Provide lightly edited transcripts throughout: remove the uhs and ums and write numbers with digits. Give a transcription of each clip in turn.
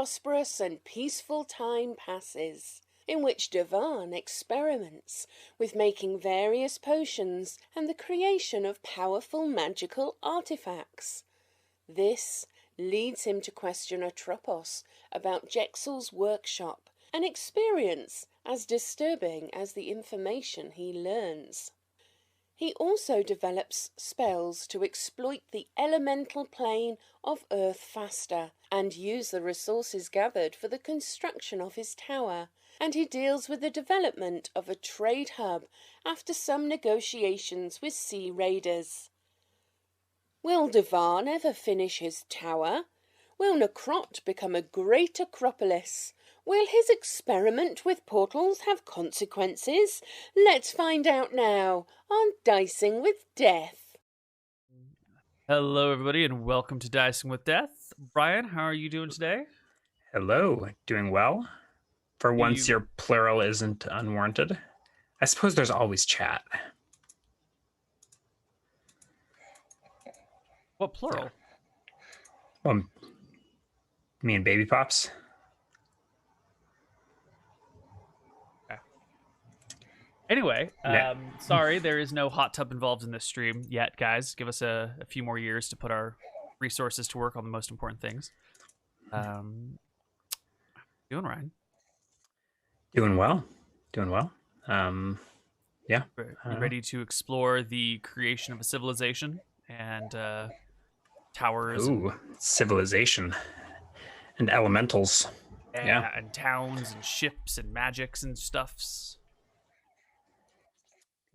prosperous and peaceful time passes, in which Divan experiments with making various potions and the creation of powerful magical artifacts. This leads him to question Atropos about Jexel's workshop, an experience as disturbing as the information he learns. He also develops spells to exploit the elemental plane of Earth faster and use the resources gathered for the construction of his tower, and he deals with the development of a trade hub after some negotiations with sea raiders. Will Divan ever finish his tower? Will Necrot become a great acropolis? Will his experiment with portals have consequences? Let's find out now on Dicing with Death. Hello, everybody, and welcome to Dicing with Death. Brian, how are you doing today? Hello, doing well. For once, your plural isn't unwarranted. I suppose there's always chat. What plural? Well, me and Baby Pops. Anyway, sorry, there is no hot tub involved in this stream yet, guys. Give us a few more years to put our resources to work on the most important things. Doing, Ryan? Doing well. Yeah. You ready to explore the creation of a civilization and towers? Ooh, civilization and elementals. Yeah, and towns and ships and magics and stuffs.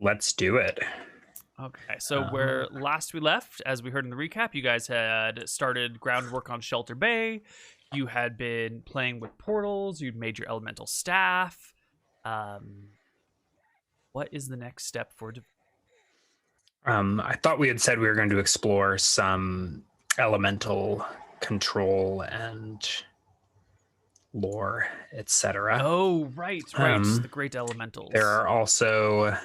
Let's do it. Okay, so where last we left, as we heard in the recap, you guys had started groundwork on Shelter Bay. You had been playing with portals. You'd made your elemental staff. What is the next step for? I thought we had said we were going to explore some elemental control and lore, etc. Oh, right. The great elementals. There are also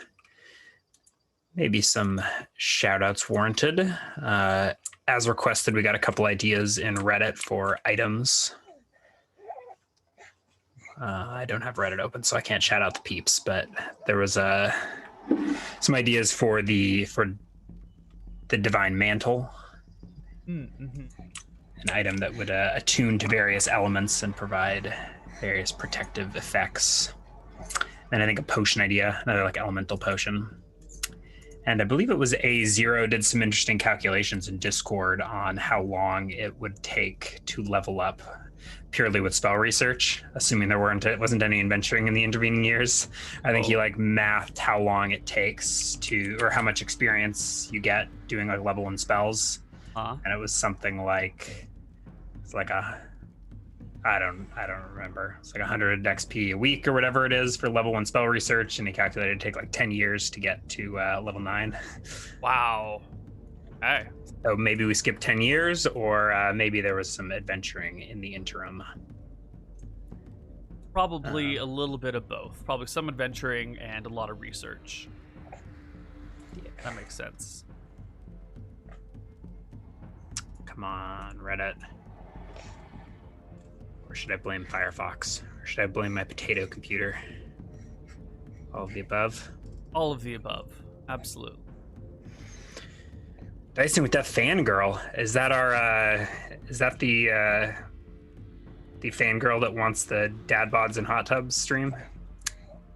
maybe some shout-outs warranted. As requested, we got a couple ideas in Reddit for items. I don't have Reddit open, so I can't shout out the peeps, but there was some ideas for the Divine Mantle. Mm-hmm. An item that would attune to various elements and provide various protective effects. And I think a potion idea, another like elemental potion. And I believe it was A0 did some interesting calculations in Discord on how long it would take to level up purely with spell research, assuming there wasn't any adventuring in the intervening years. I think he like mathed how long it takes to, or how much experience you get doing like level 1 spells. And it was something like, it's like I don't remember. It's like 100 XP a week or whatever it is for level 1 spell research, and he calculated it'd take like 10 years to get to level 9. Wow. Hey. So maybe we skipped 10 years, or maybe there was some adventuring in the interim. Probably a little bit of both. Probably some adventuring and a lot of research. Yeah. That makes sense. Come on, Reddit. Or should I blame Firefox? Or should I blame my potato computer? All of the above? All of the above. Absolutely. Dicing with Death fangirl. Is that our is that the fangirl that wants the dad bods and hot tubs stream?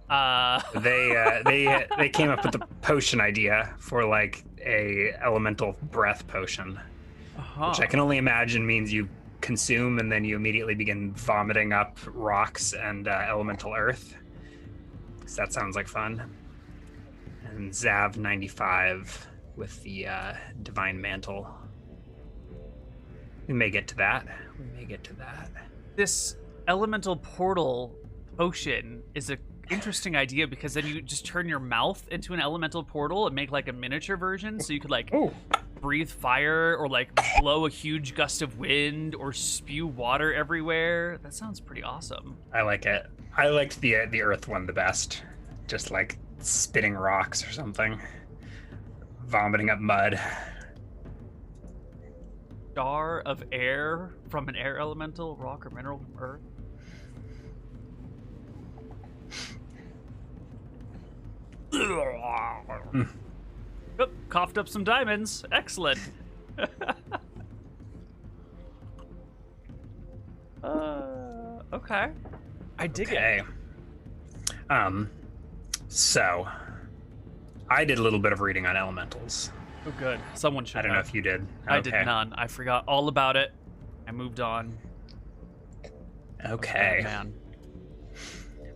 They came up with the potion idea for like a elemental breath potion. Which I can only imagine means you consume and then you immediately begin vomiting up rocks and elemental earth. So that sounds like fun. And Zav 95 with the Divine Mantle. We may get to that. This elemental portal potion is an interesting idea because then you just turn your mouth into an elemental portal and make like a miniature version, so you could like breathe fire or like blow a huge gust of wind or spew water everywhere. That sounds pretty awesome. I like it. I liked the earth one the best. Just like spitting rocks or something. Vomiting up mud. Star of air from an air elemental, rock or mineral from earth. Oh, coughed up some diamonds. Excellent. Okay. I dig it. So I did a little bit of reading on elementals. Oh, good. Someone should. I don't know if you did. I did none. I forgot all about it. I moved on. Okay. Oh, man.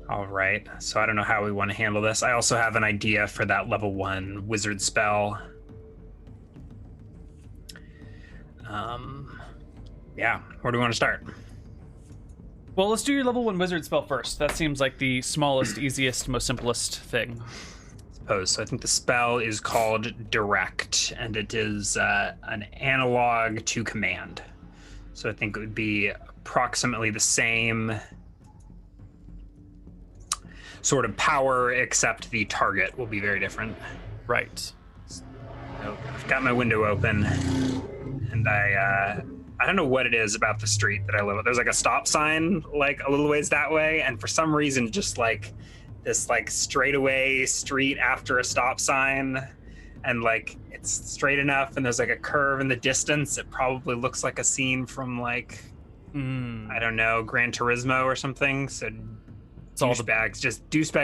All right. So I don't know how we want to handle this. I also have an idea for that level 1 wizard spell. Yeah. Where do we want to start? Well, let's do your level 1 wizard spell first. That seems like the smallest, easiest, most simplest thing. So I think the spell is called Direct, and it is an analog to command. So I think it would be approximately the same sort of power, except the target will be very different. Right. So I've got my window open, and I don't know what it is about the street that I live at. There's like a stop sign like a little ways that way, and for some reason just like this like straightaway street after a stop sign, and like it's straight enough and there's like a curve in the distance. It probably looks like a scene from like I don't know, Gran Turismo or something. So douchebags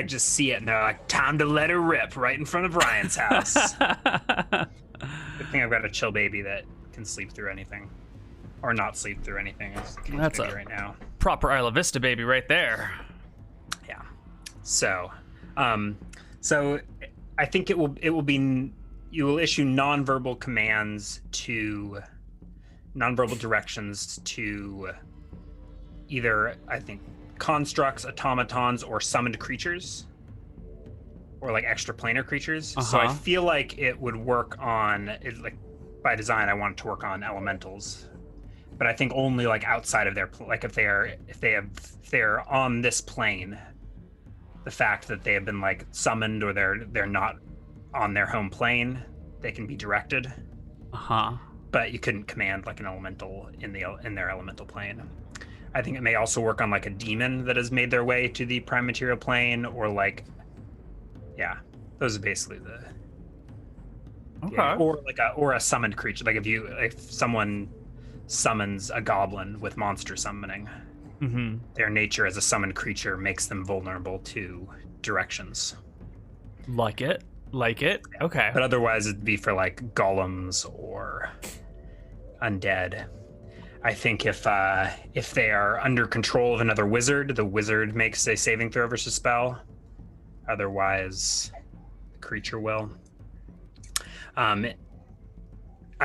just see it and they're like, time to let her rip right in front of Ryan's house. Good thing I've got a chill baby that can sleep through anything. Or not sleep through anything. That's a right now. Proper Isla Vista baby right there. Yeah. So I think it will be, you will issue nonverbal commands to nonverbal directions to either, I think, constructs, automatons, or summoned creatures, or like extraplanar creatures. So I feel like it would work on it, like by design. I want it to work on elementals, but I think only like outside of their like if they're on this plane, the fact that they have been like summoned or they're not on their home plane, they can be directed. But you couldn't command like an elemental in their elemental plane. I think it may also work on like a demon that has made their way to the prime material plane, or like, yeah, those are basically the or a summoned creature. Like if someone summons a goblin with monster summoning, their nature as a summoned creature makes them vulnerable to directions. Like it. Yeah. Okay. But otherwise it'd be for like golems or undead. I think if they are under control of another wizard, the wizard makes a saving throw versus spell. Otherwise, the creature will. I've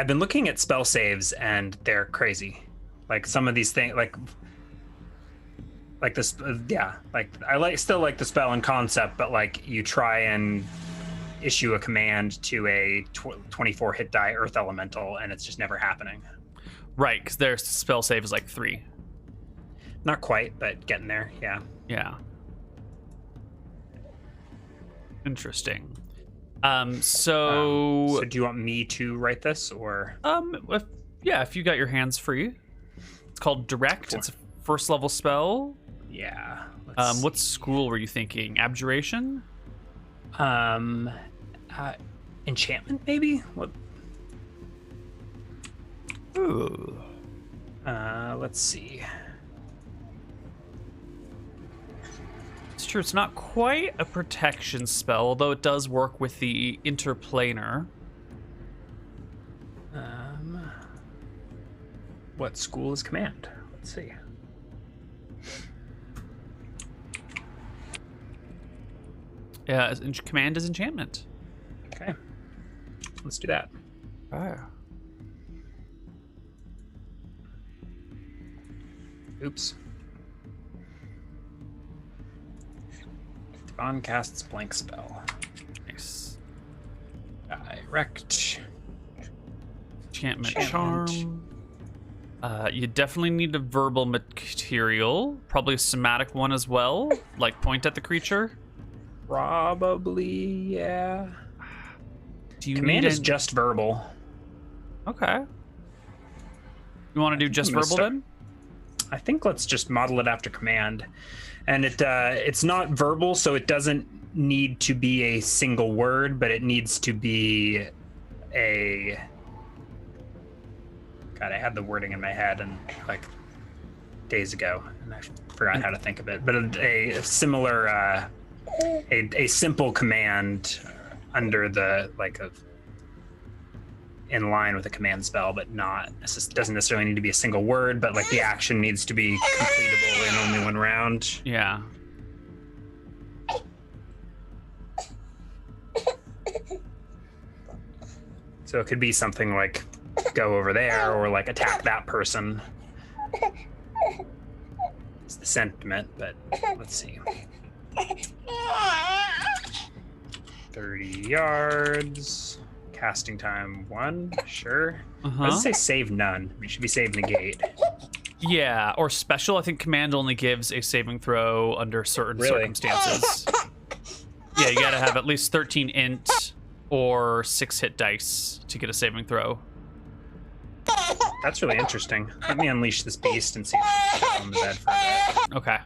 been looking at spell saves and they're crazy. Like some of these things, like this, like I still like the spell and concept, but like you try and issue a command to a 24 hit die earth elemental and it's just never happening. Right, because their spell save is like 3. Not quite, but getting there, yeah. Yeah. Interesting. So do you want me to write this, or? If you got your hands free. It's called Direct. It's a first level spell. Yeah. What school were you thinking? Abjuration? Enchantment, maybe? What? Ooh. Let's see. It's true, it's not quite a protection spell, although it does work with the interplanar. What school is command? Let's see. Yeah, command is enchantment. Okay. Let's do that. Oops. Divan casts blank spell. Nice. Direct. Enchantment charm. You definitely need a verbal material. Probably a somatic one as well. Like point at the creature. Probably, yeah. Do you command need is just verbal. Okay. You want to do just verbal then? I think let's just model it after command. And it's not verbal, so it doesn't need to be a single word, but it needs to be a... God, I had the wording in my head and like days ago, and I forgot how to think of it. But a similar, a simple command under the in line with a command spell, but doesn't necessarily need to be a single word, but like the action needs to be completable in only one round. Yeah. So it could be something like go over there or like attack that person. It's the sentiment, but let's see. 30 yards. Casting time 1, sure. Let's say save none. It should be save negate. Yeah, or special. I think command only gives a saving throw under certain circumstances. Yeah, you gotta have at least 13 int or 6 hit dice to get a saving throw. That's really interesting. Let me unleash this beast and see if I can put on the bed for a bit. Okay.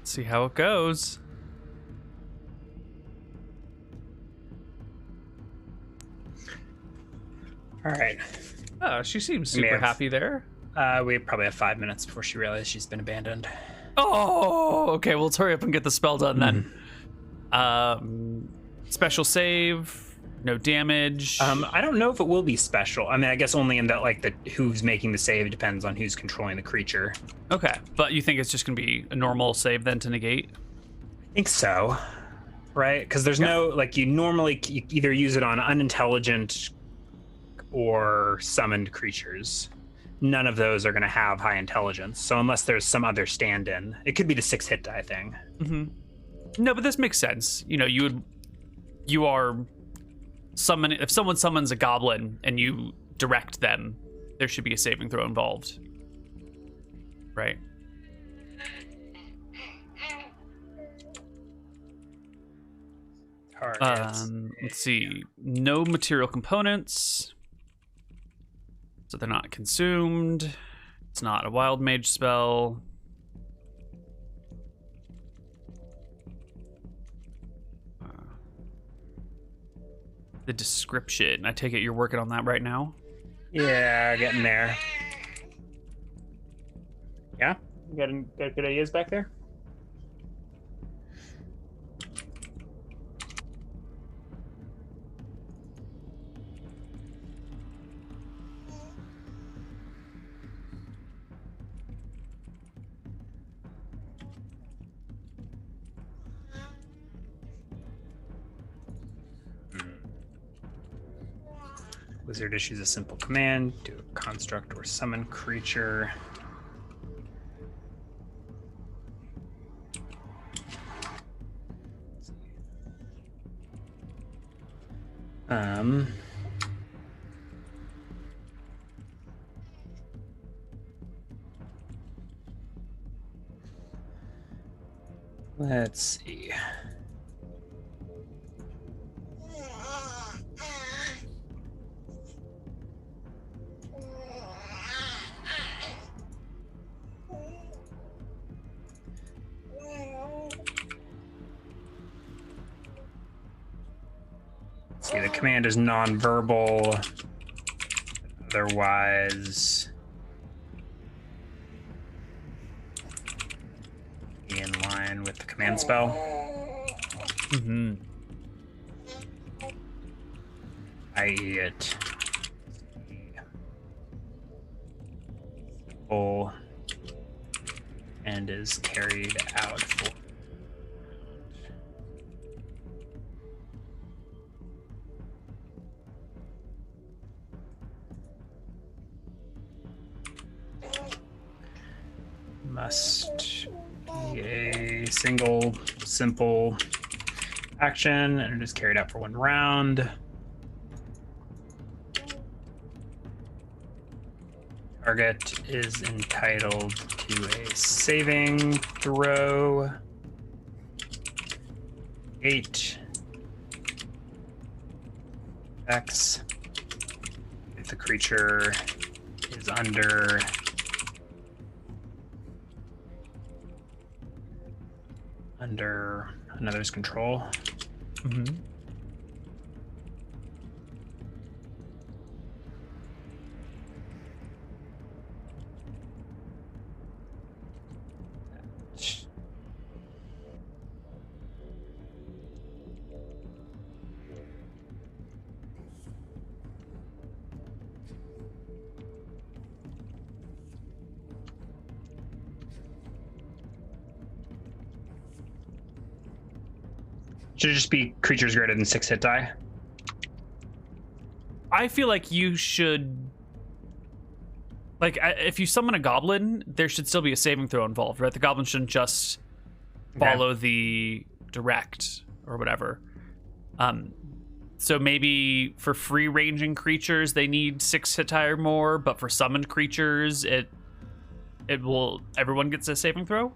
See how it goes. All right. She seems super happy there. We probably have 5 minutes before she realizes she's been abandoned. Oh, okay. Well, let's hurry up and get the spell done then. Special save, no damage. I don't know if it will be special. I mean, I guess only in that like who's making the save depends on who's controlling the creature. Okay, but you think it's just gonna be a normal save then to negate? I think so, right? Because there's no you either use it on unintelligent or summoned creatures. None of those are going to have high intelligence. So unless there's some other stand-in, it could be the 6 hit die thing. No, but this makes sense. You know, you are summoning. If someone summons a goblin and you direct them, there should be a saving throw involved, right? Let's see. No material components. So they're not consumed. It's not a wild mage spell. The description. I take it you're working on that right now? Yeah, getting there. Yeah? You got good ideas back there? Wizard issues a simple command, do a construct or summon creature. Let's see. See, the command is non-verbal. Otherwise, be in line with the command spell. I.e. it full and is carried out for must be a single simple action and it is carried out for 1 round. Target is entitled do a saving throw. 8 X. If the creature is under another's control. Mm-hmm. Should it just be creatures greater than 6 hit die? I feel like you should, like, if you summon a goblin, there should still be a saving throw involved, right? The goblin shouldn't just follow the direct or whatever. So maybe for free ranging creatures, they need 6 hit die or more, but for summoned creatures, everyone gets a saving throw?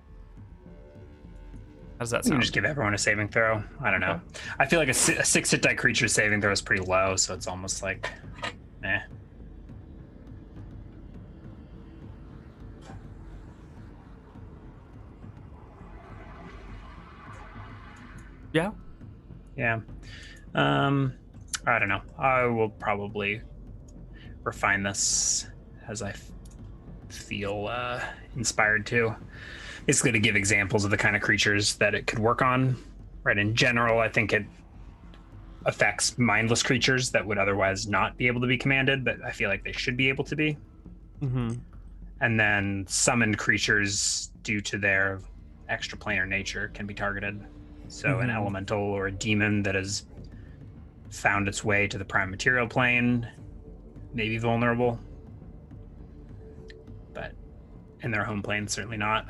How does that sound? Just give everyone a saving throw. I don't know. Okay. I feel like a 6 hit die creature saving throw is pretty low, so it's almost like, eh. Yeah. Yeah. I don't know. I will probably refine this as I feel inspired to. Basically to give examples of the kind of creatures that it could work on. Right, in general, I think it affects mindless creatures that would otherwise not be able to be commanded, but I feel like they should be able to be. Mm-hmm. And then summoned creatures, due to their extraplanar nature, can be targeted. So an elemental or a demon that has found its way to the prime material plane may be vulnerable. But in their home plane, certainly not.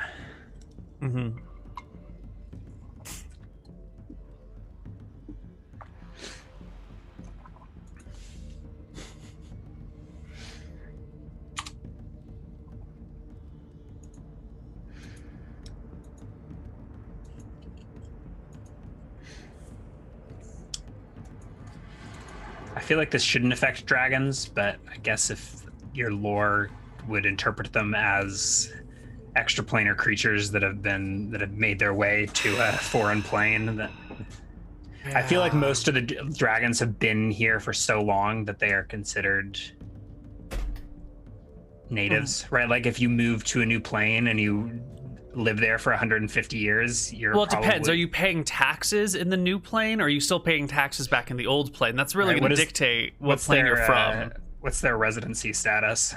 Mm-hmm. I feel like this shouldn't affect dragons, but I guess if your lore would interpret them as extraplanar creatures that have made their way to a foreign plane, that I feel like most of the dragons have been here for so long that they are considered natives, right? Like if you move to a new plane and you live there for 150 years, it depends. Are you paying taxes in the new plane, or are you still paying taxes back in the old plane? That's really going to dictate what plane you're from. What's their residency status?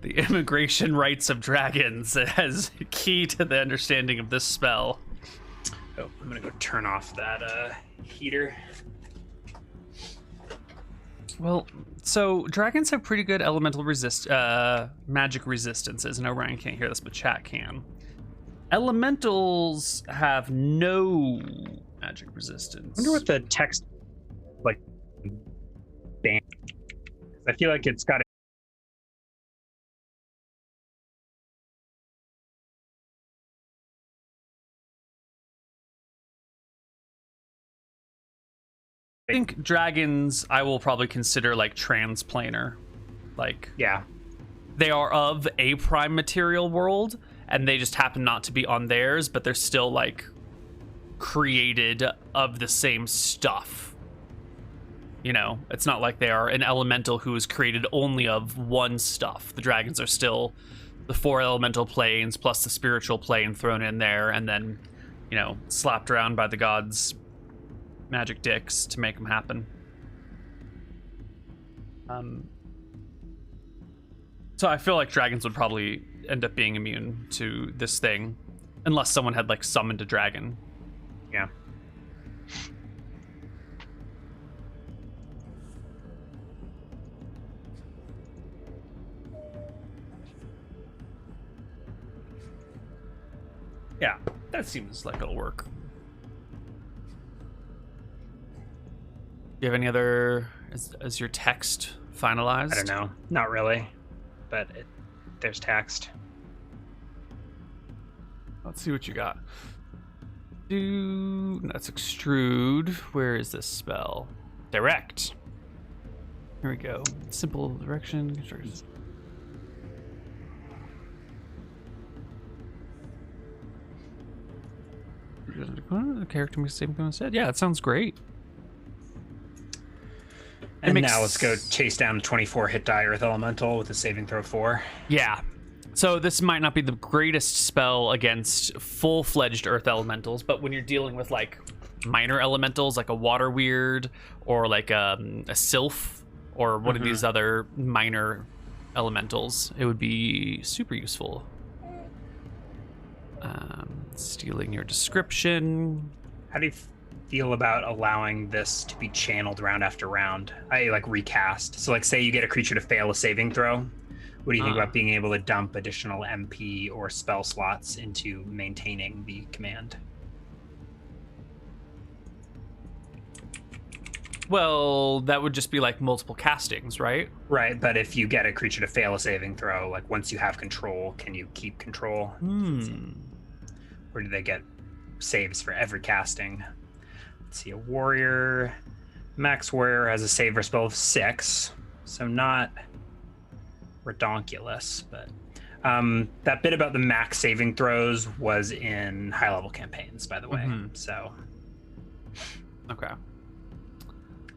The immigration rights of dragons as key to the understanding of this spell. Oh, I'm gonna go turn off that heater. Well, so dragons have pretty good elemental magic resistances. I know Ryan can't hear this, but chat can. Elementals have no magic resistance. I wonder what the text like ban. I feel like it's got. I think dragons I will probably consider like transplanar. Like, yeah, they are of a prime material world and they just happen not to be on theirs, but they're still like created of the same stuff. You know, it's not like they are an elemental who is created only of one stuff. The dragons are still the 4 elemental planes plus the spiritual plane thrown in there and then, you know, slapped around by the gods' magic dicks to make them happen. So I feel like dragons would probably end up being immune to this thing unless someone had like summoned a dragon. Yeah. Yeah, that seems like it'll work. Do you have any other... Is your text finalized? I don't know. Not really. but there's text. Let's see what you got. That's extrude. Where is this spell? Direct. Here we go. Simple direction. The character makes the same thing instead. Yeah, it sounds great. And now let's go chase down a 24 hit die Earth Elemental with a saving throw 4. Yeah. So this might not be the greatest spell against full-fledged Earth Elementals, but when you're dealing with like minor elementals, like a Water Weird or like a Sylph or one of these other minor elementals, it would be super useful. Stealing your description. How do you feel about allowing this to be channeled round after round? I like recast. So like say you get a creature to fail a saving throw. What do you think about being able to dump additional MP or spell slots into maintaining the command? Well, that would just be like multiple castings, right? Right, but if you get a creature to fail a saving throw, like once you have control, can you keep control? Or do they get saves for every casting? Let's see, a warrior. Max warrior has a save or spell of 6, so not redonkulous, but that bit about the max saving throws was in high level campaigns, by the way. So okay,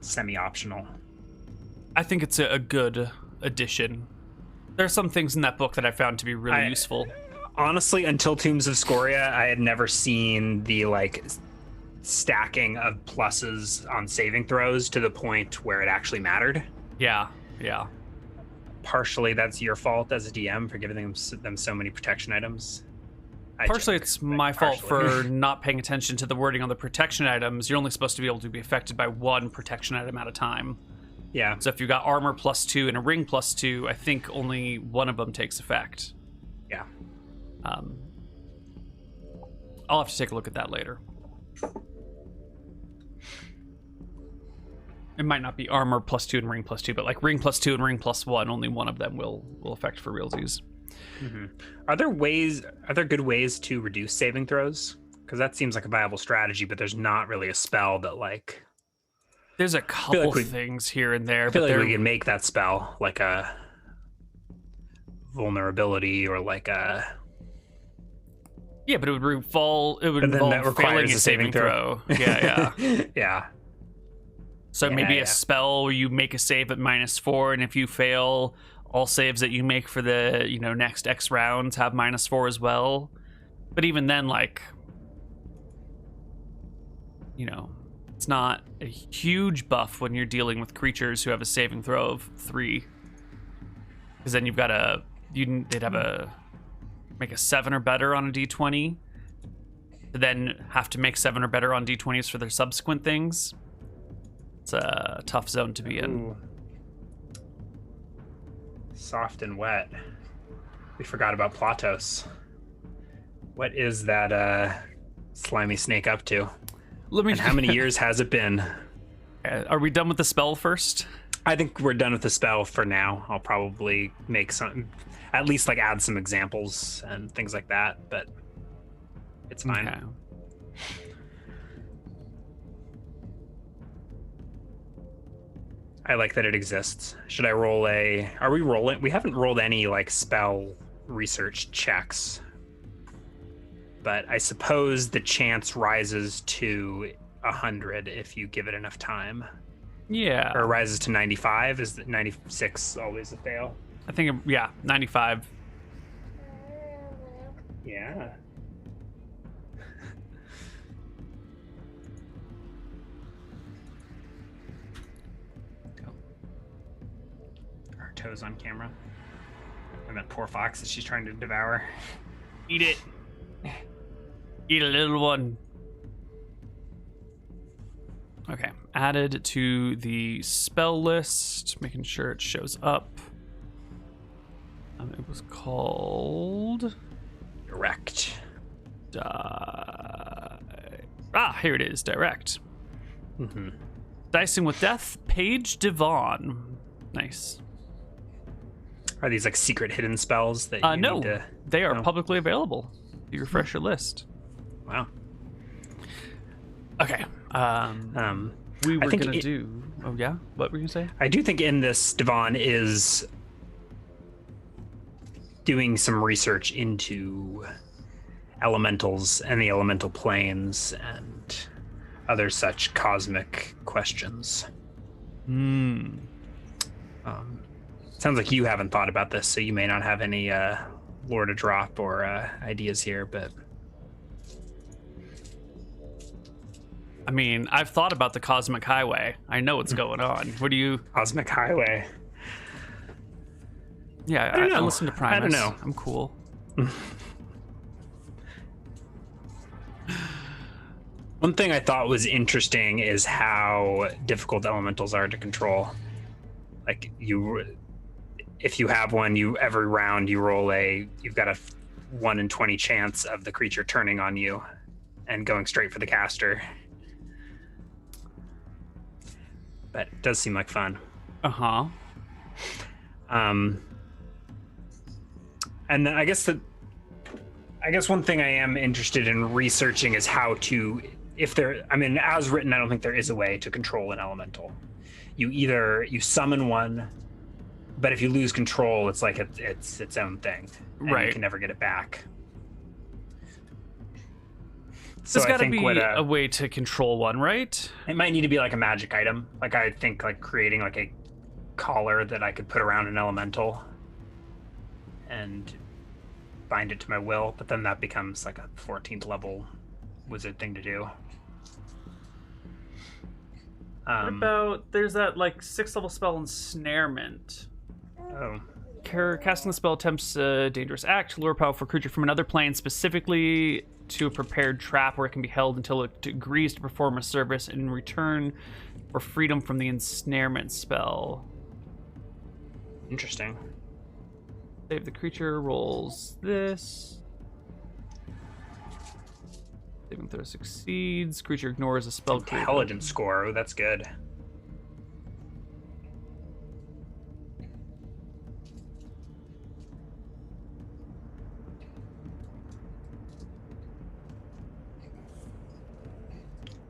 semi-optional. I think it's a good addition. There's some things in that book that I found to be really useful. Honestly, until Tombs of Scoria, I had never seen the like stacking of pluses on saving throws to the point where it actually mattered. Yeah. Partially that's your fault as a DM for giving them so many protection items. Partially it's my fault for not paying attention to the wording on the protection items. You're only supposed to be able to be affected by one protection item at a time. Yeah. So if you got armor +2 and a ring +2, I think only one of them takes effect. Yeah. I'll have to take a look at that later. It might not be armor +2 and ring +2, but like ring +2 and ring +1, only one of them will affect for realsies. Are there good ways to reduce saving throws? Because that seems like a viable strategy, but there's not really a spell that like. There's a couple things here and there, I feel like we can make that spell like a vulnerability or like a. Yeah, but it would involve failing a saving throw. Yeah. Yeah. So maybe a spell where you make a save at -4, and if you fail, all saves that you make for the next X rounds have -4 as well. But even then, like, it's not a huge buff when you're dealing with creatures who have a saving throw of 3, because then they'd have a make a 7 or better on a d20, to then have to make 7 or better on d20s for their subsequent things. It's a tough zone to be in. Ooh. Soft and wet. We forgot about Plateaus. What is that slimy snake up to? And how many years has it been? Are we done with the spell first? I think we're done with the spell for now. I'll probably make at least like add some examples and things like that, but it's fine. Okay. I like that it exists. Should I roll are we rolling? We haven't rolled any like spell research checks, but I suppose the chance rises to 100 if you give it enough time. Yeah. Or rises to 95. Is 96 always a fail? I think, 95. Yeah. Her toes on camera. And that poor fox that she's trying to devour. Eat it. Eat a little one. Okay, added to the spell list, making sure it shows up. It was called Direct. Here it is, Direct. Mm-hmm. Dicing with Death, Page Divan. Nice. Are these like secret hidden spells that you no, need to... they are publicly available. You refresh your list. Wow. Okay. We were going to do... Oh, yeah? What were you going to say? I do think in this, Divan is doing some research into elementals and the elemental planes and other such cosmic questions. Sounds like you haven't thought about this, so you may not have any lore to drop or ideas here, but... I mean, I've thought about the Cosmic Highway. I know what's going on. What do you... Cosmic Highway. Yeah, I listen to Primus. I don't know. I'm cool. One thing I thought was interesting is how difficult elementals are to control. Like, if you have one, every round you roll you've got a 1 in 20 chance of the creature turning on you and going straight for the caster. But it does seem like fun. Uh-huh. And then I guess one thing I am interested in researching is how to, as written, I don't think there is a way to control an elemental. You summon one, but if you lose control, it's like it's its own thing. And right. You can never get it back. So There's got to be a way to control one, right? It might need to be like a magic item. Like I think like creating like a collar that I could put around an elemental and bind it to my will, but then that becomes like a 14th level wizard thing to do. What about, there's that like 6th level spell Ensnarement. Oh. Casting the spell attempts a dangerous act to lure a powerful creature from another plane, specifically to a prepared trap where it can be held until it agrees to perform a service in return for freedom from the Ensnarement spell. Interesting. Save the creature, rolls this. Saving throw succeeds. Creature ignores a spell. Intelligence score. Oh, that's good.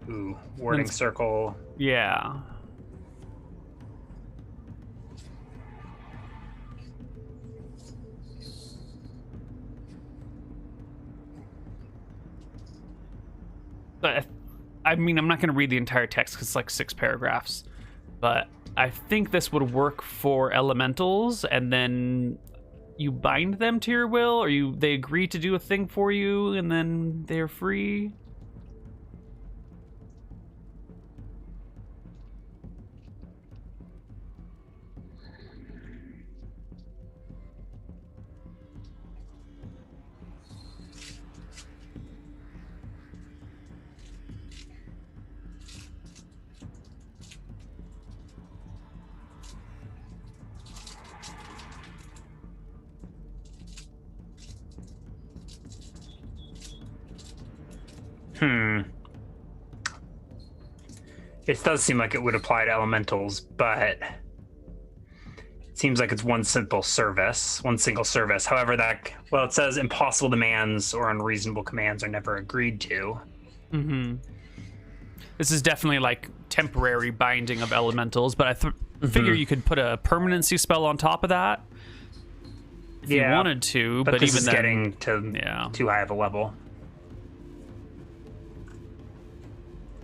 Ooh, warding circle. Yeah. But I mean, I'm not going to read the entire text because it's like 6 paragraphs. But I think this would work for elementals, and then you bind them to your will, or they agree to do a thing for you, and then they're free. It does seem like it would apply to elementals, but it seems like it's one single service. However, it says impossible demands or unreasonable commands are never agreed to. Mm-hmm. This is definitely like temporary binding of elementals, but I figure you could put a permanency spell on top of that if you wanted to. But this even is then, getting to too high of a level.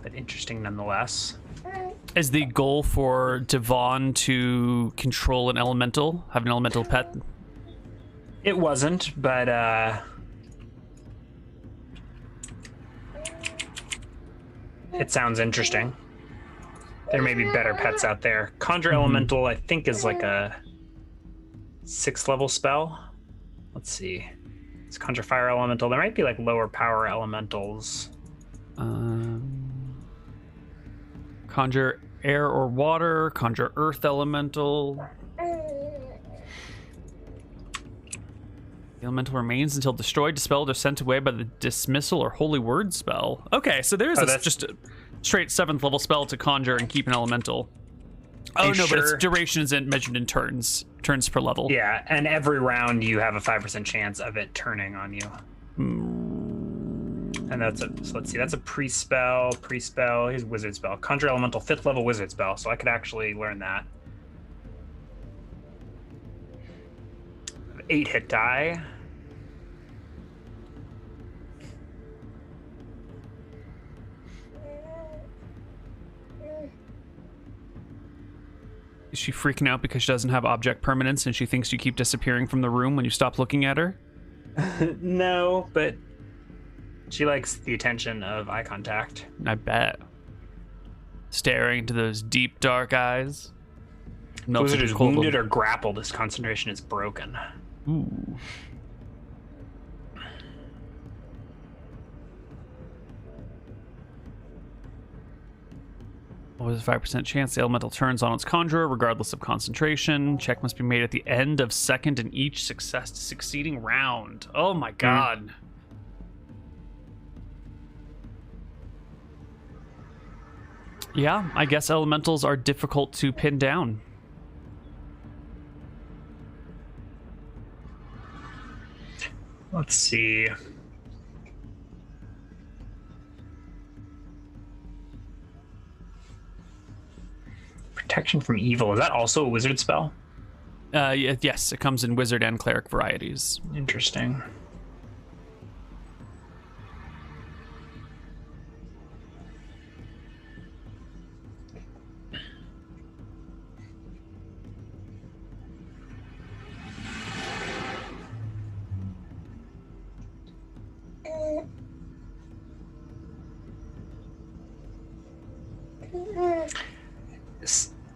But interesting nonetheless. Is the goal for Divan to control an elemental, have an elemental pet? It wasn't, but it sounds interesting. There may be better pets out there. Conjure Elemental, I think, is like a 6th level spell. Let's see. It's Conjure Fire Elemental. There might be like lower power elementals. Conjure air or water, conjure earth elemental. The elemental remains until destroyed, dispelled, or sent away by the dismissal or holy word spell. Okay, so there's just a straight 7th level spell to conjure and keep an elemental. Oh, no, but its duration isn't measured in turns per level. Yeah, and every round you have a 5% chance of it turning on you. And so let's see, that's a pre-spell. Here's a wizard spell. Conjure Elemental, 5th level wizard spell, so I could actually learn that. 8 hit die. Is she freaking out because she doesn't have object permanence and she thinks you keep disappearing from the room when you stop looking at her? No, but she likes the attention of eye contact. I bet. Staring into those deep, dark eyes. Wizard is wounded or grappled. His concentration is broken. Ooh. Always a 5% chance the elemental turns on its conjurer, regardless of concentration. Check must be made at the end of second in each succeeding round. Oh my god. Yeah, I guess elementals are difficult to pin down. Let's see. Protection from evil. Is that also a wizard spell? Yes, it comes in wizard and cleric varieties. Interesting.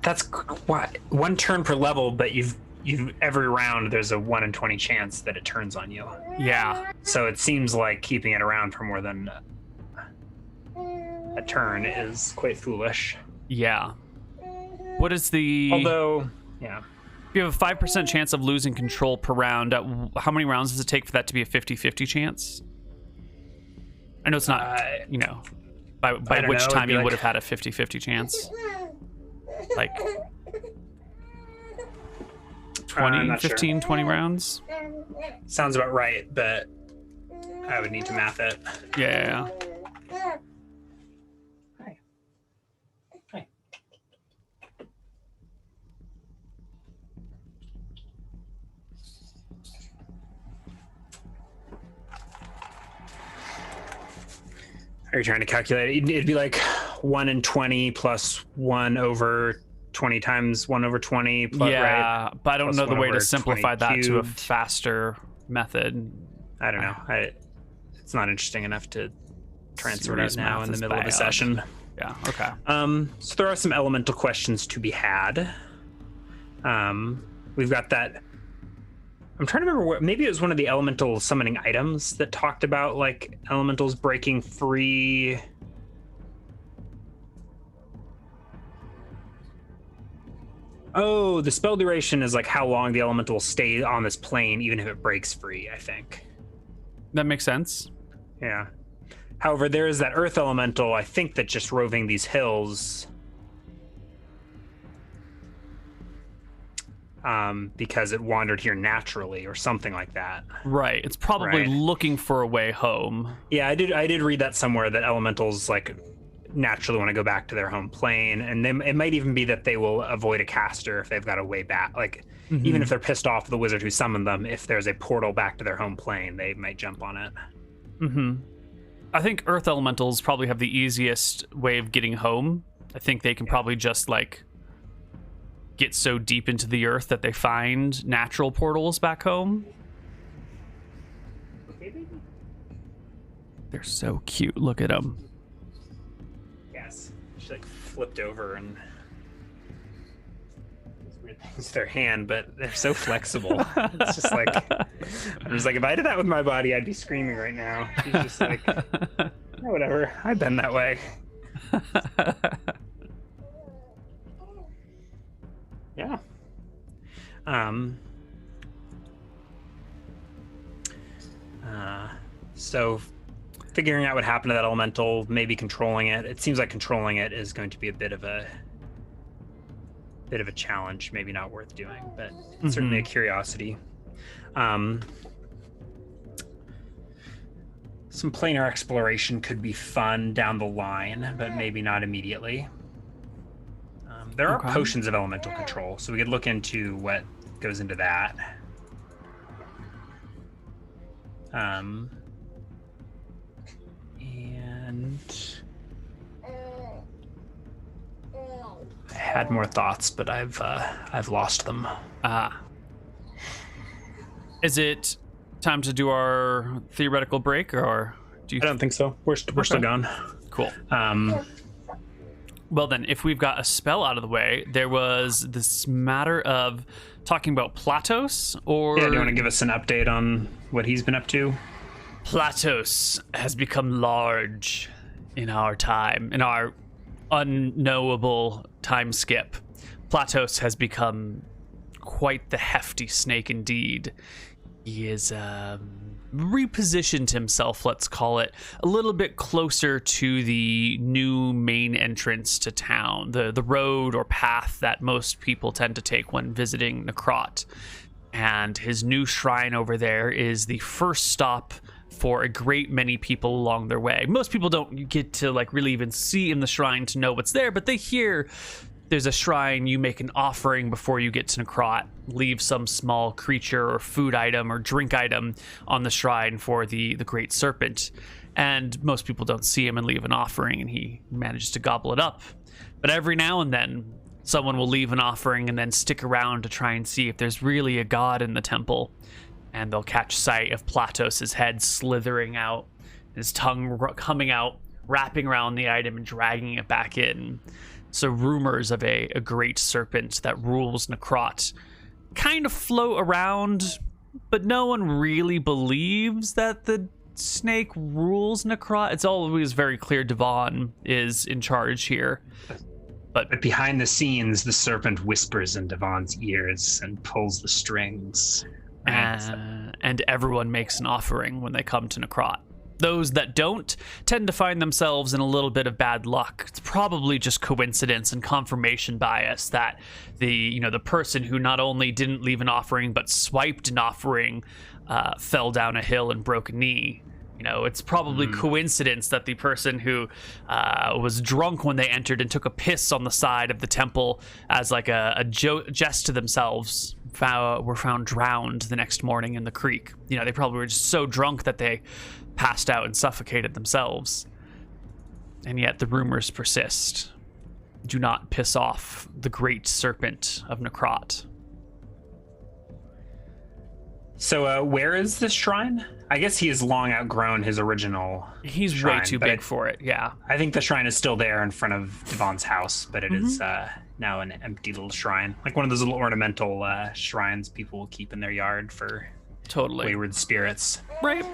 That's one turn per level, but you've every round there's a 1 in 20 chance that it turns on you. Yeah. So it seems like keeping it around for more than a turn is quite foolish. Yeah. What is the... Although, yeah. You have a 5% chance of losing control per round. How many rounds does it take for that to be a 50-50 chance? I know it's not, by which time you would have had a 50-50 chance. Like 20, 15, sure. 20 rounds? Sounds about right, but I would need to math it. Yeah. Hi. Hi. Are you trying to calculate it? It'd be like 1 in 20 plus 1 over 20 times 1 over 20. Plus, yeah, right? But I don't Plus know the way to simplify that cubed. to a faster method. I don't know. It's not interesting enough to transfer it now in the middle of the session. Yeah, okay. So there are some elemental questions to be had. We've got that. I'm trying to remember maybe it was one of the elemental summoning items that talked about like elementals breaking free. Oh, the spell duration is like how long the elemental will stay on this plane, even if it breaks free, I think. That makes sense. Yeah. However, there is that earth elemental, I think, that just roving these hills. Because it wandered here naturally or something like that. Right. It's probably looking for a way home. Yeah, I did read that somewhere, that elementals like naturally want to go back to their home plane, and it might even be that they will avoid a caster if they've got a way back. Like even if they're pissed off the wizard who summoned them, if there's a portal back to their home plane, they might jump on it. I think earth elementals probably have the easiest way of getting home. I think they can probably just like get so deep into the earth that they find natural portals back home. They're so cute. Look at them. Yes. She like flipped over and weird things to their hand, but they're so flexible. It's just like, I'm just like, if I did that with my body, I'd be screaming right now. She's just like, yeah, whatever. I've been that way. Yeah. So figuring out what happened to that elemental, maybe controlling it. It seems like controlling it is going to be a bit of a bit of a challenge, maybe not worth doing, but certainly a curiosity. Some planar exploration could be fun down the line, but maybe not immediately. There are potions of elemental control, so we could look into what goes into that. And I had more thoughts, but I've lost them. Is it time to do our theoretical break, or do you? I don't think so. We're still gone. Cool. Well then, if we've got a spell out of the way, there was this matter of talking about Plateaus, or... Yeah, do you want to give us an update on what he's been up to? Plateaus has become large in our time, in our unknowable time skip. Plateaus has become quite the hefty snake indeed. He has repositioned himself, let's call it, a little bit closer to the new main entrance to town, the road or path that most people tend to take when visiting Necrot. And his new shrine over there is the first stop for a great many people along their way. Most people don't get to really even see in the shrine to know what's there, but they hear there's a shrine, you make an offering before you get to Necrot, leave some small creature or food item or drink item on the shrine for the Great Serpent. And most people don't see him and leave an offering, and he manages to gobble it up. But every now and then, someone will leave an offering and then stick around to try and see if there's really a god in the temple. And they'll catch sight of Plateaus' head slithering out, his tongue coming out, wrapping around the item and dragging it back in. So rumors of a great serpent that rules Necrot kind of float around, but no one really believes that the snake rules Necrot. It's always very clear Divan is in charge here. But behind the scenes, the serpent whispers in Divan's ears and pulls the strings. And everyone makes an offering when they come to Necrot. Those that don't tend to find themselves in a little bit of bad luck. It's probably just coincidence and confirmation bias that the person who not only didn't leave an offering but swiped an offering fell down a hill and broke a knee. It's probably coincidence that the person who was drunk when they entered and took a piss on the side of the temple as a jest to themselves were found drowned the next morning in the creek. They probably were just so drunk that they passed out and suffocated themselves. And yet the rumors persist. Do not piss off the great serpent of Necrot. So where is this shrine? I guess he has long outgrown his original He's shrine, way too big for it, yeah. I think the shrine is still there in front of Divan's house, but it is now an empty little shrine. Like one of those little ornamental shrines people will keep in their yard for wayward spirits. Right.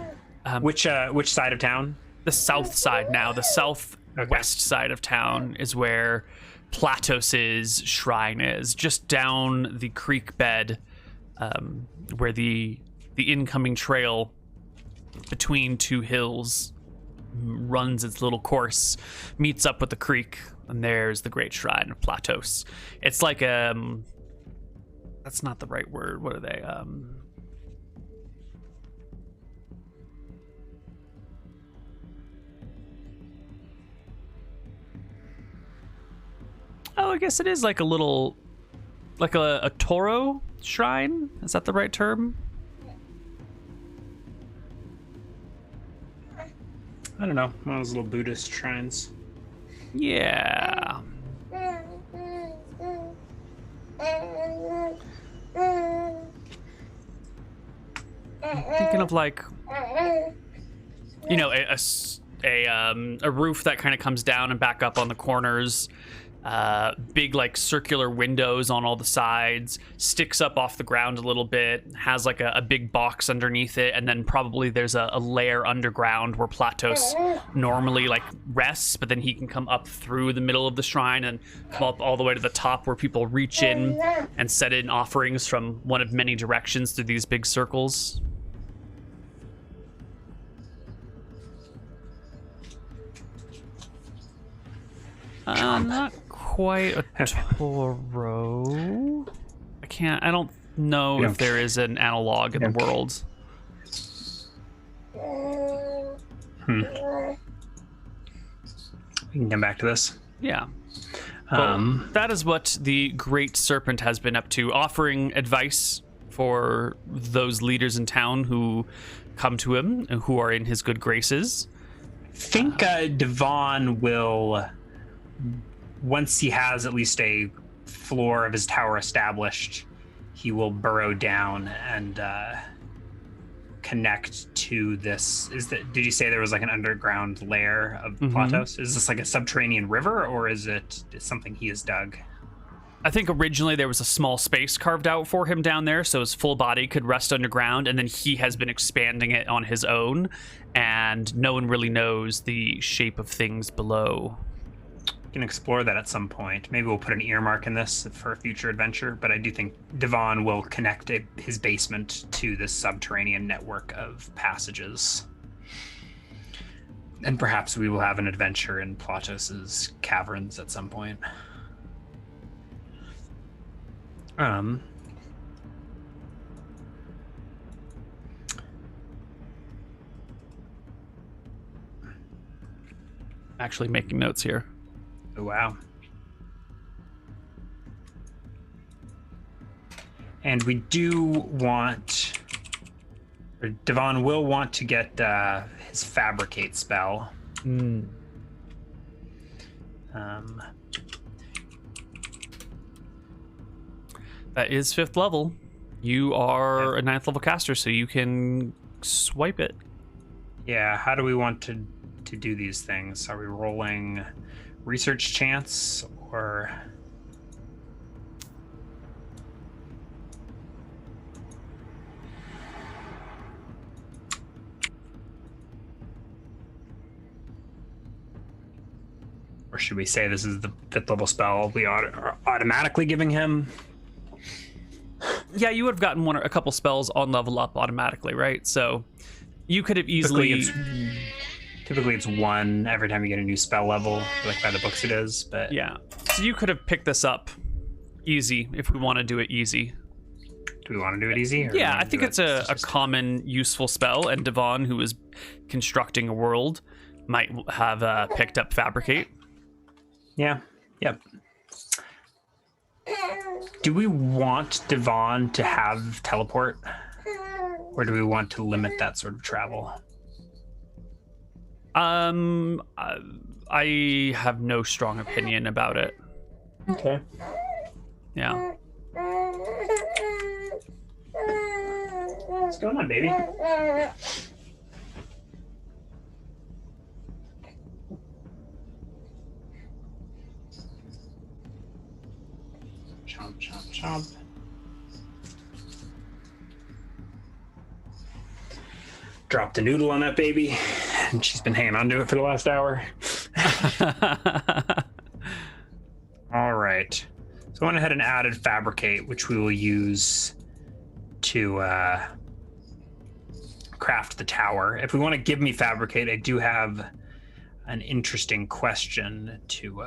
Which side of town? The south side now. The southwest side of town is where Plateaus' shrine is. Just down the creek bed, where the incoming trail between two hills runs its little course, meets up with the creek, and there's the great shrine of Plateaus. It's like that's not the right word. What are they? Oh, I guess it is like a little, like a Toro shrine. Is that the right term? I don't know. One of those little Buddhist shrines. Yeah. Thinking of a roof that kind of comes down and back up on the corners. Big circular windows on all the sides, sticks up off the ground a little bit, has a big box underneath it, and then probably there's a layer underground where Plateaus normally rests, but then he can come up through the middle of the shrine and come up all the way to the top where people reach in and set in offerings from one of many directions through these big circles. Not quite a Toro. I don't know if there is an analog in the world. We can come back to this. Yeah. Well, that is what the Great Serpent has been up to, offering advice for those leaders in town who come to him and who are in his good graces. I think Divan will, once he has at least a floor of his tower established, he will burrow down and connect to this. Did you say there was like an underground lair of Plateaus? Is this like a subterranean river, or is it something he has dug? I think originally there was a small space carved out for him down there so his full body could rest underground, and then he has been expanding it on his own, and no one really knows the shape of things below. We can explore that at some point. Maybe we'll put an earmark in this for a future adventure, but I do think Divan will connect his basement to this subterranean network of passages. And perhaps we will have an adventure in Plateaus' caverns at some point. Actually making notes here. Oh, wow. And we do want, or Divan will want to get his Fabricate spell. That is 5th level. You are a 9th level caster, so you can swipe it. Yeah, how do we want to do these things? Are we rolling research chance, or... Or should we say this is the 5th level spell we are automatically giving him? Yeah, you would have gotten a couple spells on level up automatically, right? So you could have easily... Typically it's 1 every time you get a new spell level, like by the books it is, but... Yeah, so you could have picked this up easy if we want to do it easy. Do we want to do it easy? Yeah, I think it's a common, useful spell, and Divan, who is constructing a world, might have picked up Fabricate. Yeah, yep. Do we want Divan to have teleport? Or do we want to limit that sort of travel? I have no strong opinion about it. Okay. Yeah. What's going on, baby? Chomp, chomp, chomp. Dropped a noodle on that baby, and she's been hanging on to it for the last hour. All right. So I went ahead and added Fabricate, which we will use to craft the tower. If we want to give me Fabricate, I do have an interesting question to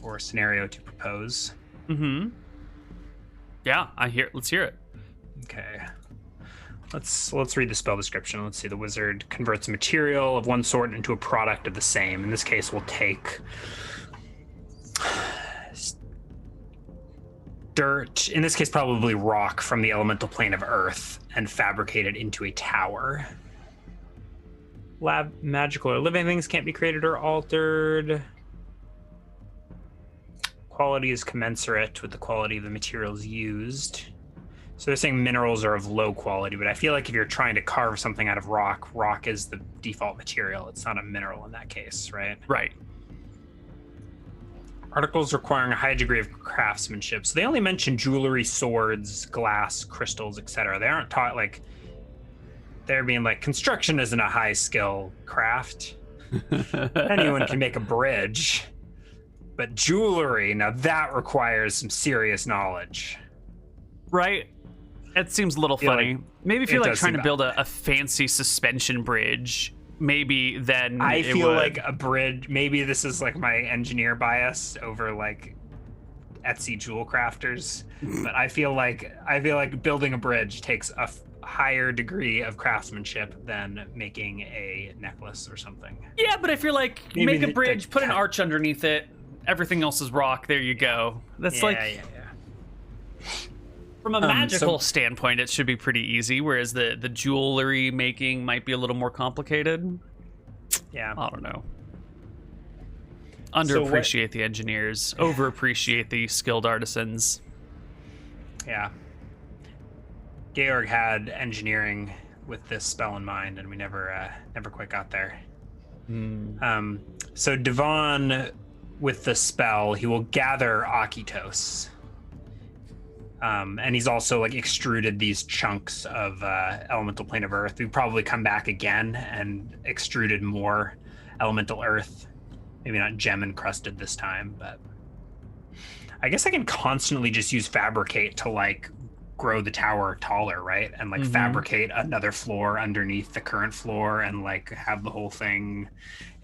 or a scenario to propose. Yeah, let's hear it. Okay. Let's read the spell description. Let's see. The wizard converts material of one sort into a product of the same. In this case, we'll take dirt, in this case probably rock, from the elemental plane of earth and fabricate it into a tower. Magical or living things can't be created or altered. Quality is commensurate with the quality of the materials used. So they're saying minerals are of low quality, but I feel like if you're trying to carve something out of rock, rock is the default material. It's not a mineral in that case, right? Right. Articles requiring a high degree of craftsmanship. So they only mention jewelry, swords, glass, crystals, etc. They aren't taught, like, they're being like, construction isn't a high skill craft. Anyone can make a bridge. But jewelry, now that requires some serious knowledge. Right? It seems a little funny. Like, maybe if you're like trying to seem build a fancy suspension bridge, maybe then I it feel would... like a bridge. Maybe this is like my engineer bias over like Etsy jewel crafters, but I feel like building a bridge takes a higher degree of craftsmanship than making a necklace or something. Yeah, but if you're like, Maybe make a bridge, put an arch underneath it, everything else is rock, there you go. That's yeah. From a magical standpoint, it should be pretty easy, whereas the jewelry making might be a little more complicated. Yeah. I don't know. Underappreciate the engineers, overappreciate the skilled artisans. Yeah. Georg had engineering with this spell in mind, and we never quite got there. So Divan, with the spell, he will gather Akitos. And he's also like extruded these chunks of elemental plane of earth. We've probably come back again and extruded more elemental earth. Maybe not gem encrusted this time, but I guess I can constantly just use fabricate to like grow the tower taller, right? And like fabricate another floor underneath the current floor and like have the whole thing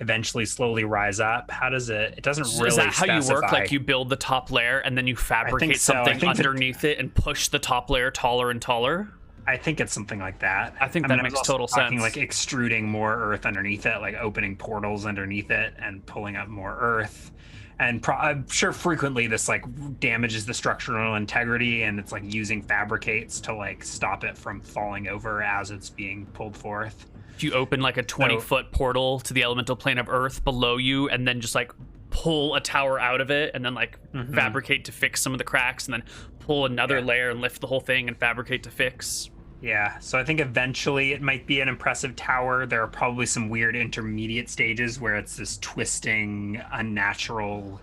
eventually slowly rise up. How does it doesn't really Is that how specify. you work? Like you build the top layer and then you fabricate something underneath it and push the top layer taller and taller? I think it's something like that. I think that makes total sense. Like extruding more earth underneath it, like opening portals underneath it and pulling up more earth. And I'm sure frequently this like damages the structural integrity, and it's like using fabricates to like stop it from falling over as it's being pulled forth. You open like a 20-foot portal to the elemental plane of earth below you, and then just like pull a tower out of it, and then like fabricate to fix some of the cracks, and then pull another layer and lift the whole thing and fabricate to fix. Yeah, so I think eventually it might be an impressive tower. There are probably some weird intermediate stages where it's this twisting, unnatural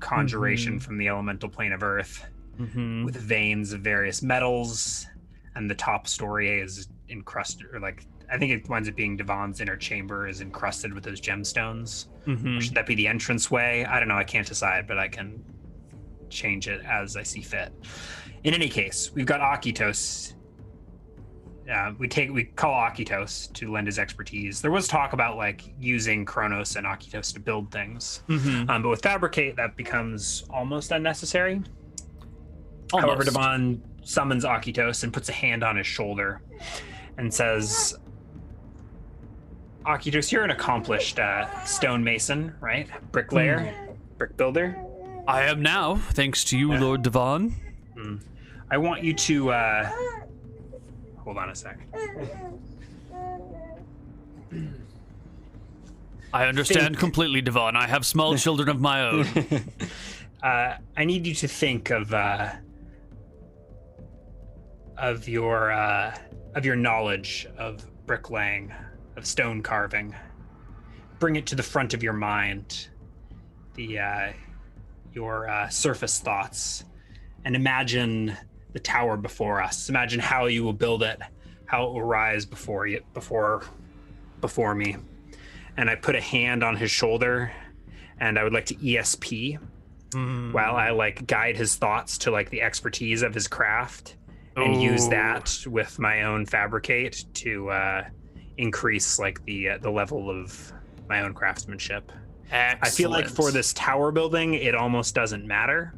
conjuration from the elemental plane of earth with veins of various metals, and the top story is encrusted, or like I think it winds up being Divan's inner chamber is encrusted with those gemstones. Or should that be the entranceway? I don't know, I can't decide, but I can change it as I see fit. In any case, we've got Akitos. We call Akitos to lend his expertise. There was talk about like using Kronos and Akitos to build things, but with Fabricate that becomes almost unnecessary. However, Divan summons Akitos and puts a hand on his shoulder and says, "Akitos, you're an accomplished stonemason, right? Bricklayer, brick builder." I am now, thanks to you, Lord Divan. I want you to hold on a sec. I understand completely, Divan. I have small children of my own. I need you to think of your knowledge of bricklaying, of stone carving. Bring it to the front of your mind. Your surface thoughts, and imagine the tower before us. Imagine how you will build it, how it will rise before me. And I put a hand on his shoulder, and I would like to ESP while I like guide his thoughts to like the expertise of his craft, and use that with my own fabricate to increase like the level of my own craftsmanship. Excellent. I feel like for this tower building, it almost doesn't matter.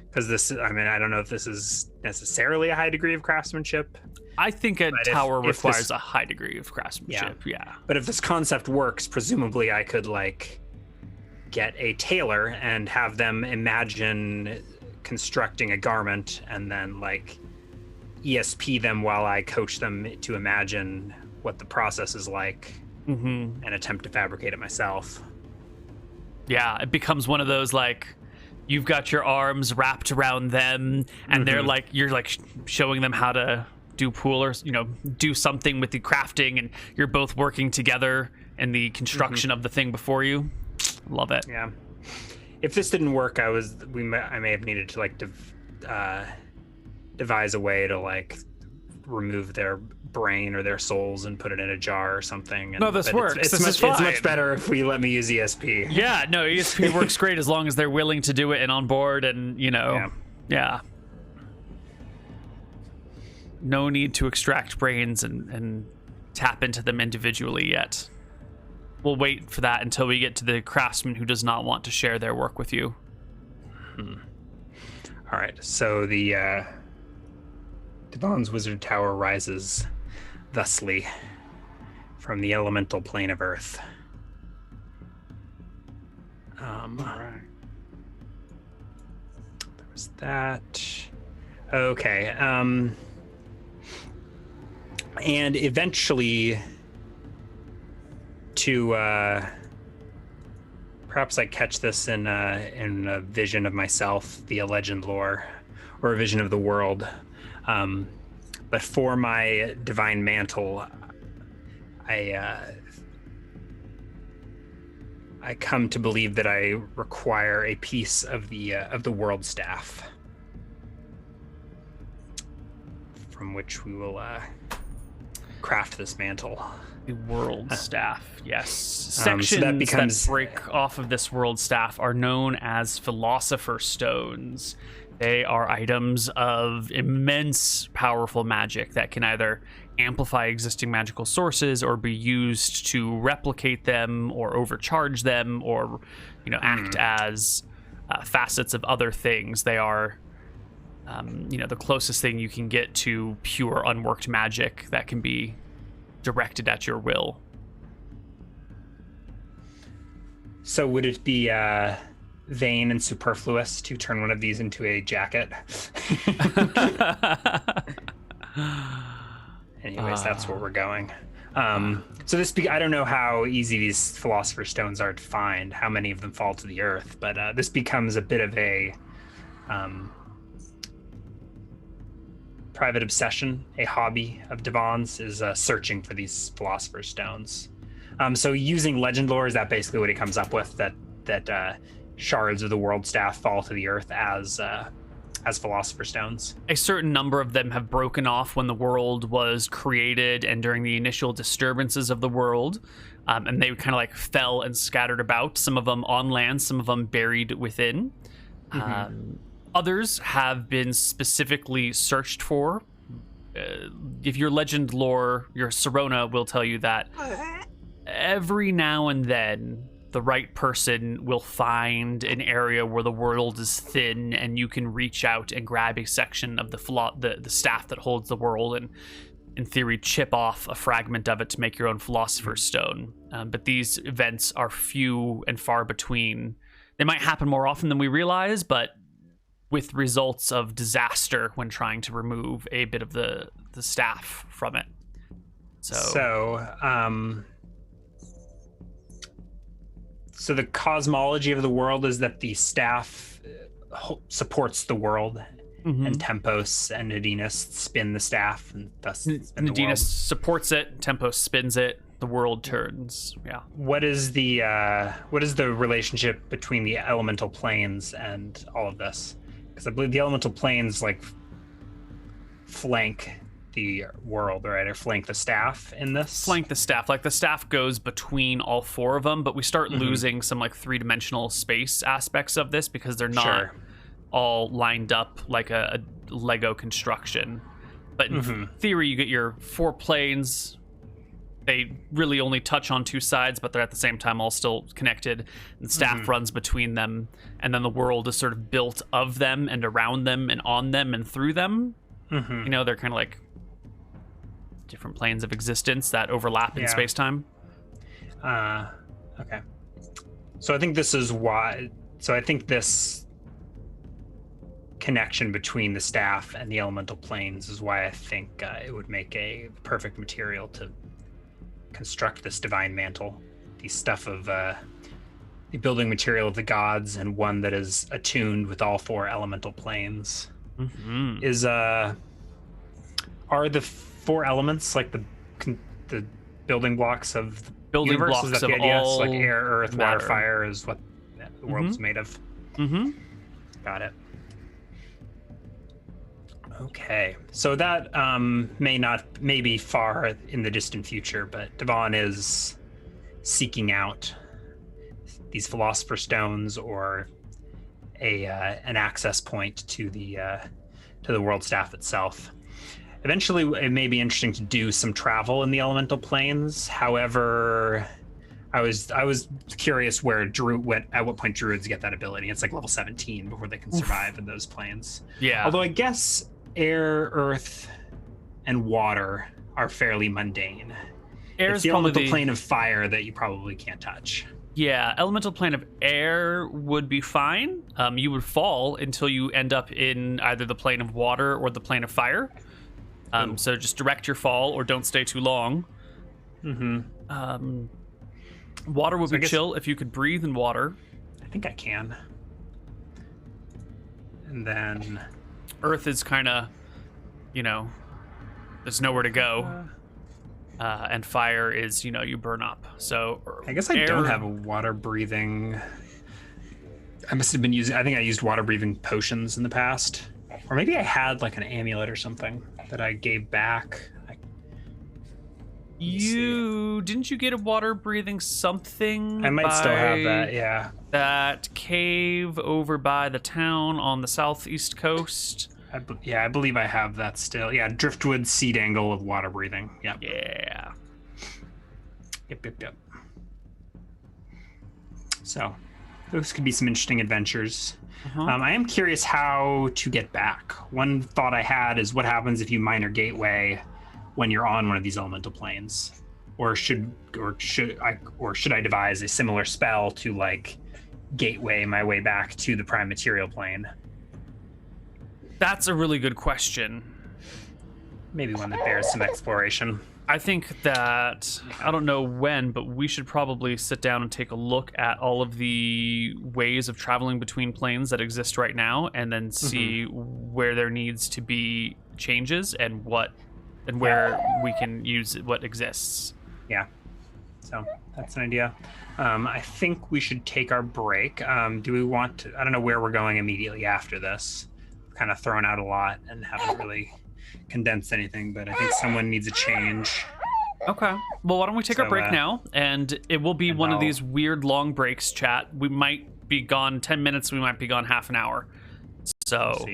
Because I don't know if this is necessarily a high degree of craftsmanship. I think a tower requires a high degree of craftsmanship, yeah. But if this concept works, presumably I could like get a tailor and have them imagine constructing a garment, and then like ESP them while I coach them to imagine what the process is like, and attempt to fabricate it myself. Yeah, it becomes one of those like, you've got your arms wrapped around them, and they're like, you're like showing them how to do pool, or do something with the crafting, and you're both working together in the construction of the thing before you. Love it. Yeah. If this didn't work, I may have needed to like devise a way to like remove their brain or their souls and put it in a jar or something. No, this works. It's much better if we let me use ESP. Yeah, no, ESP works great as long as they're willing to do it and on board, and yeah. No need to extract brains and tap into them individually yet. We'll wait for that until we get to the craftsman who does not want to share their work with you. All right, so the Divan's Wizard Tower rises thusly from the elemental plane of Earth. All right. There was that. Okay. And eventually, to perhaps I catch this in a vision of myself via legend lore, or a vision of the world. But for my divine mantle, I come to believe that I require a piece of the world staff, from which we will craft this mantle. The world staff, yes. So Sections that becomes... that break off of this world staff are known as philosopher's stones. They are items of immense powerful magic that can either amplify existing magical sources or be used to replicate them or overcharge them, or act as facets of other things. They are the closest thing you can get to pure unworked magic that can be directed at your will. So would it be vain and superfluous to turn one of these into a jacket? Anyways, that's where we're going. So I don't know how easy these philosopher's stones are to find, how many of them fall to the earth, but this becomes a bit of a private obsession, a hobby of Divan's, is searching for these philosopher's stones. So using legend lore, is that basically what he comes up with, that shards of the world staff fall to the earth as philosopher's stones? A certain number of them have broken off when the world was created and during the initial disturbances of the world, and they kind of like fell and scattered about, some of them on land, some of them buried within. Others have been specifically searched for. If your legend lore, your Serona will tell you that every now and then the right person will find an area where the world is thin and you can reach out and grab a section of the staff that holds the world and, in theory, chip off a fragment of it to make your own philosopher's stone. But these events are few and far between. They might happen more often than we realize, but with results of disaster when trying to remove a bit of the staff from it. So the cosmology of the world is that the staff supports the world, and Tempos and Nadinus spin the staff, and thus spin the world. Nadinus supports it, Tempos spins it, the world turns. Yeah. What is the relationship between the elemental planes and all of this? Because I believe the elemental planes flank the world, right? Or flank the staff in this? Flank the staff. Like, the staff goes between all four of them, but we start losing some three-dimensional space aspects of this because they're not all lined up like a Lego construction. But in theory, you get your 4 planes. They really only touch on 2 sides, but they're at the same time all still connected. And staff runs between them, and then the world is sort of built of them and around them and on them and through them. They're kind of like different planes of existence that overlap in space-time. Okay. So I think this is why... So I think this connection between the staff and the elemental planes is why I think it would make a perfect material to construct this divine mantle. The stuff of the building material of the gods, and one that is attuned with all 4 elemental planes. Are the 4 elements like the building blocks of the building universe? blocks Is that the of idea? all So like air, earth, matter. water, fire is what the world is made of. Got it. Okay, so that may be far in the distant future, but Divan is seeking out these philosopher stones, or an access point to the world staff itself. Eventually, it may be interesting to do some travel in the elemental planes. However, I was curious where at what point druids get that ability. It's like level 17 before they can survive in those planes. Yeah. Although I guess air, earth, and water are fairly mundane. It's the elemental plane of fire that you probably can't touch. Yeah, elemental plane of air would be fine. You would fall until you end up in either the plane of water or the plane of fire. So just direct your fall or don't stay too long. Water would be chill if you could breathe in water. I think I can. And then earth is kind of, there's nowhere to go. And fire is, you burn up. So I guess I don't have a water breathing. I must have been I think I used water breathing potions in the past. Or maybe I had like an amulet or something that I gave back. Didn't you get a water breathing something? I might still have that, yeah. That cave over by the town on the southeast coast. I believe I have that still. Yeah, driftwood seed angle of water breathing. Yep. Yeah. Yep. So, those could be some interesting adventures. I am curious how to get back. One thought I had is what happens if you minor gateway when you're on one of these elemental planes, or should I devise a similar spell to like gateway my way back to the prime material plane? That's a really good question. Maybe one that bears some exploration. I think that, I don't know when, but we should probably sit down and take a look at all of the ways of traveling between planes that exist right now, and then see where there needs to be changes and where we can use what exists. Yeah. So that's an idea. I think we should take our break. Do we want to, I don't know where we're going immediately after this. Kind of thrown out a lot and haven't really condensed anything, but I think someone needs a change. Okay. Well, why don't we take our break now? And it will be one of these weird long breaks, chat. We might be gone 10 minutes. We might be gone half an hour. So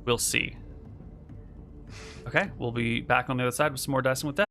we'll see. Okay. We'll be back on the other side with some more Dicing with Death.